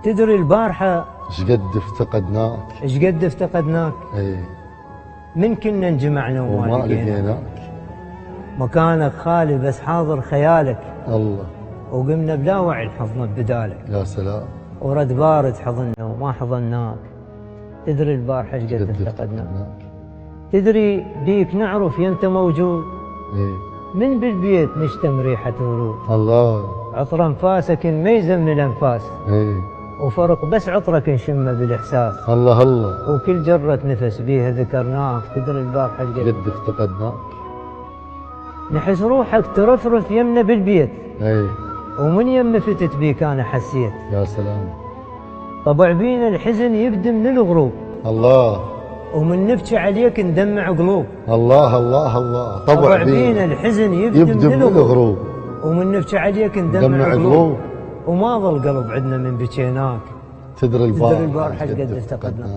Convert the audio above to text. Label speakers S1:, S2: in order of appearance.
S1: تدري البارحة
S2: ايش قد افتقدناك.
S1: ايش قد افتقدناك.
S2: اي
S1: من كنا انجمعنا
S2: وما لقيناك.
S1: مكانك خالي بس حاضر خيالك.
S2: الله.
S1: وقمنا بلا وعي الحضن بدالك.
S2: يا سلام.
S1: ورد بارد حضننا وما حضناك. تدري البارحة ايش قد افتقدناك. تدري بيك نعرف انت موجود.
S2: اي
S1: من بالبيت نشتم ريحة ورود.
S2: الله.
S1: عطر انفاسك ميزة من الانفاس.
S2: اي
S1: وفرق بس عطرك نشمه بالاحساس.
S2: الله الله.
S1: وكل جرة نفس بيها ذكرناك. تدري البارحة ايش
S2: قد افتقدناك.
S1: نحس روحك ترفرف يمنا بالبيت.
S2: اي
S1: ومن يم فتت بيك انا حسيت.
S2: يا سلام.
S1: طبع بينا الحزن يبدي من الغروب.
S2: الله.
S1: ومن نبكي عليك ندمع قلوب.
S2: الله الله الله.
S1: طبع بينا الحزن يبدي من الغروب. ومن نبكي عليك ندمع قلوب. وما ظل قلب عندنا من بكيناك.
S2: تدري البارحة
S1: ايش قد افتقدناك.